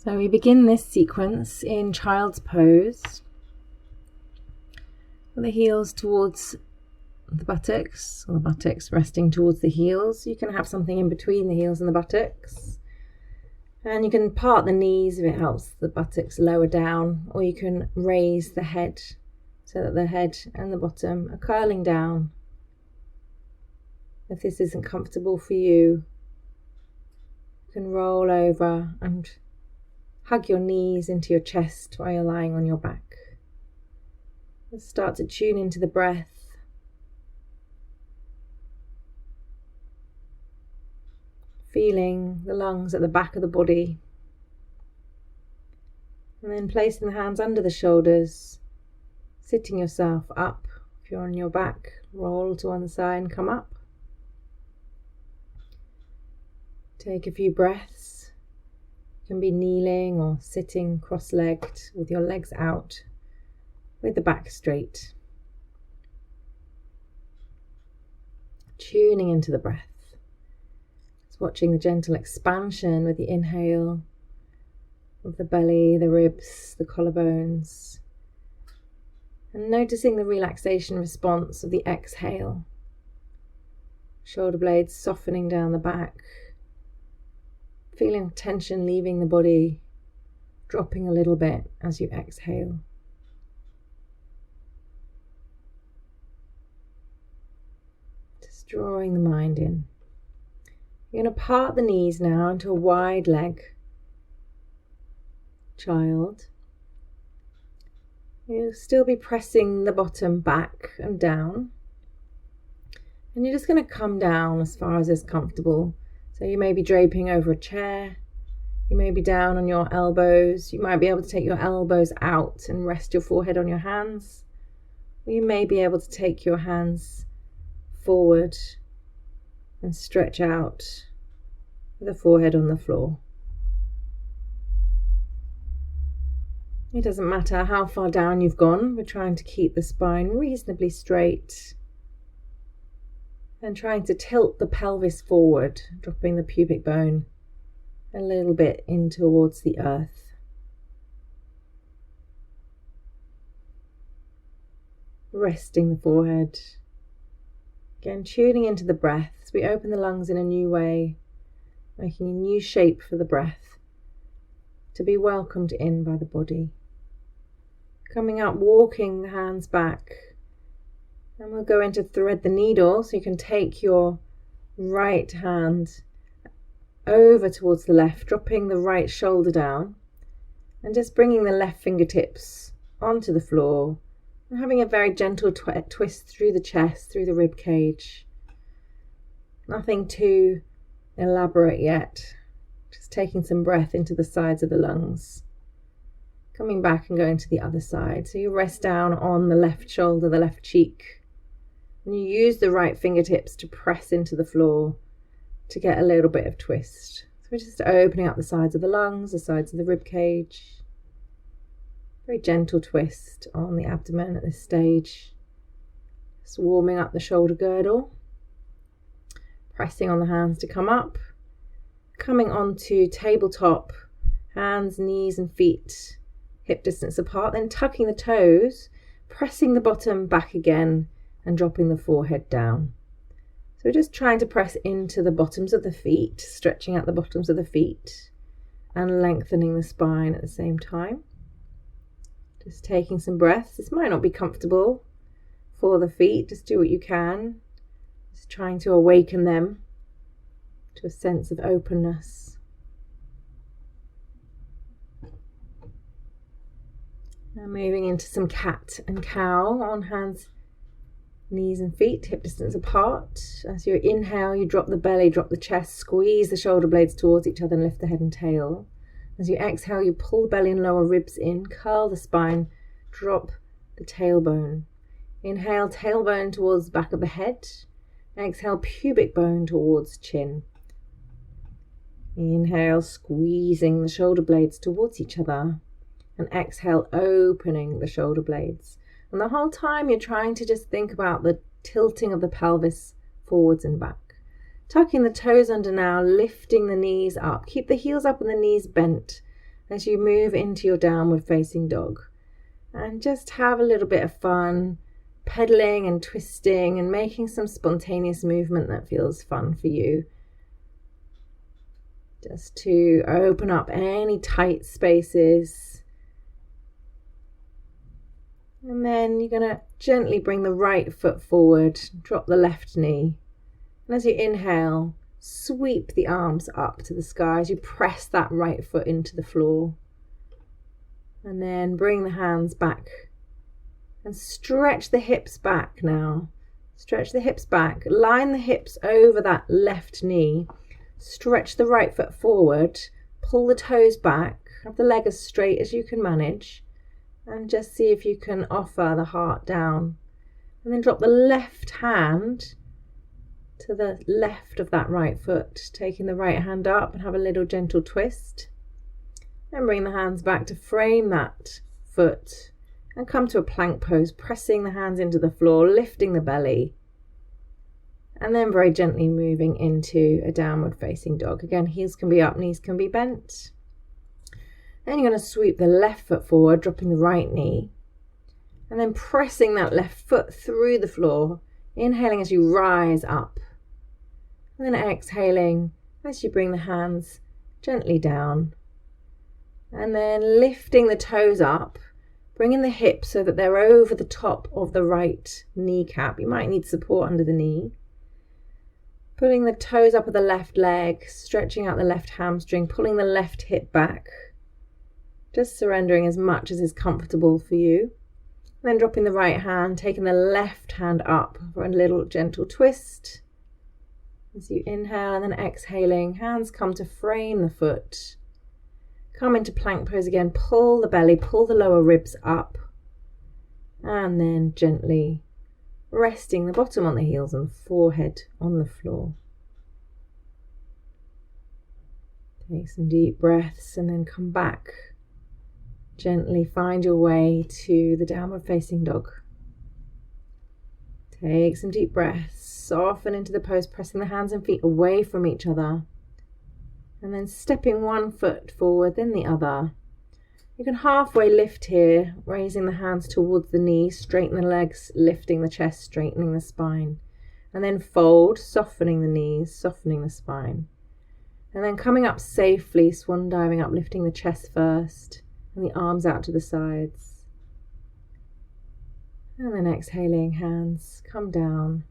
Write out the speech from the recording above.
So we begin this sequence in child's pose, with the heels towards the buttocks, or the buttocks resting towards the heels. You can have something in between the heels and the buttocks. And you can part the knees if it helps the buttocks lower down, or you can raise the head so that the head and the bottom are curling down. If this isn't comfortable for you, you can roll over and hug your knees into your chest while you're lying on your back. Let's start to tune into the breath. Feeling the lungs at the back of the body. And then placing the hands under the shoulders, sitting yourself up. If you're on your back, roll to one side and come up. Take a few breaths. You can be kneeling or sitting cross-legged with your legs out, with the back straight. Tuning into the breath. Just watching the gentle expansion with the inhale of the belly, the ribs, the collarbones. And noticing the relaxation response of the exhale. Shoulder blades softening down the back. Feeling tension leaving the body, dropping a little bit as you exhale. Just drawing the mind in. You're going to part the knees now into a wide leg. Child. You'll still be pressing the bottom back and down. And you're just going to come down as far as is comfortable. So you may be draping over a chair, you may be down on your elbows, you might be able to take your elbows out and rest your forehead on your hands, or you may be able to take your hands forward and stretch out with the forehead on the floor. It doesn't matter how far down you've gone, we're trying to keep the spine reasonably straight. And trying to tilt the pelvis forward, dropping the pubic bone a little bit in towards the earth. Resting the forehead. Again, tuning into the breath as we open the lungs in a new way, making a new shape for the breath to be welcomed in by the body. Coming up, walking the hands back. And we'll go into thread the needle, so you can take your right hand over towards the left, dropping the right shoulder down and just bringing the left fingertips onto the floor and having a very gentle twist through the chest, through the rib cage. Nothing too elaborate yet, just taking some breath into the sides of the lungs. Coming back and going to the other side. So you rest down on the left shoulder, the left cheek. And you use the right fingertips to press into the floor to get a little bit of twist. So we're just opening up the sides of the lungs, the sides of the rib cage. Very gentle twist on the abdomen at this stage. Just warming up the shoulder girdle. Pressing on the hands to come up. Coming onto tabletop, hands, knees and feet hip distance apart. Then tucking the toes, pressing the bottom back again. And dropping the forehead down. So we're just trying to press into the bottoms of the feet, stretching out the bottoms of the feet and lengthening the spine at the same time. Just taking some breaths. This might not be comfortable for the feet, just do what you can. Just trying to awaken them to a sense of openness. Now moving into some cat and cow on hands, knees and feet, hip distance apart. As you inhale, you drop the belly, drop the chest, squeeze the shoulder blades towards each other and lift the head and tail. As you exhale, you pull the belly and lower ribs in, curl the spine, drop the tailbone. Inhale, tailbone towards the back of the head. Exhale, pubic bone towards chin. Inhale, squeezing the shoulder blades towards each other. And exhale, opening the shoulder blades. And the whole time you're trying to just think about the tilting of the pelvis forwards and back. Tucking the toes under now, lifting the knees up. Keep the heels up and the knees bent. as you move into your downward facing dog. And just have a little bit of fun pedaling and twisting and making some spontaneous movement that feels fun for you. Just to open up any tight spaces. And then you're going to gently bring the right foot forward, drop the left knee. And as you inhale, sweep the arms up to the sky as you press that right foot into the floor. And then bring the hands back and stretch the hips back now. Stretch the hips back, line the hips over that left knee, stretch the right foot forward, pull the toes back, have the leg as straight as you can manage, and just see if you can offer the heart down. And then drop the left hand to the left of that right foot, taking the right hand up and have a little gentle twist. Then bring the hands back to frame that foot and come to a plank pose, pressing the hands into the floor, lifting the belly, and then very gently moving into a downward facing dog. Again, heels can be up, knees can be bent. Then you're going to sweep the left foot forward, dropping the right knee, and then pressing that left foot through the floor, inhaling as you rise up, and then exhaling as you bring the hands gently down, and then lifting the toes up, bringing the hips so that they're over the top of the right kneecap. You might need support under the knee. Pulling the toes up of the left leg, stretching out the left hamstring, pulling the left hip back. Just surrendering as much as is comfortable for you. Then dropping the right hand, taking the left hand up for a little gentle twist. As you inhale and then exhaling, hands come to frame the foot. Come into plank pose again, pull the belly, pull the lower ribs up, and then gently resting the bottom on the heels and the forehead on the floor. Take some deep breaths and then come back. Gently find your way to the downward facing dog. Take some deep breaths, soften into the pose, pressing the hands and feet away from each other. And then stepping one foot forward, then the other. You can halfway lift here, raising the hands towards the knees, straighten the legs, lifting the chest, straightening the spine. And then fold, softening the knees, softening the spine. And then coming up safely, swan diving up, lifting the chest first, and the arms out to the sides. And then exhaling, hands come down.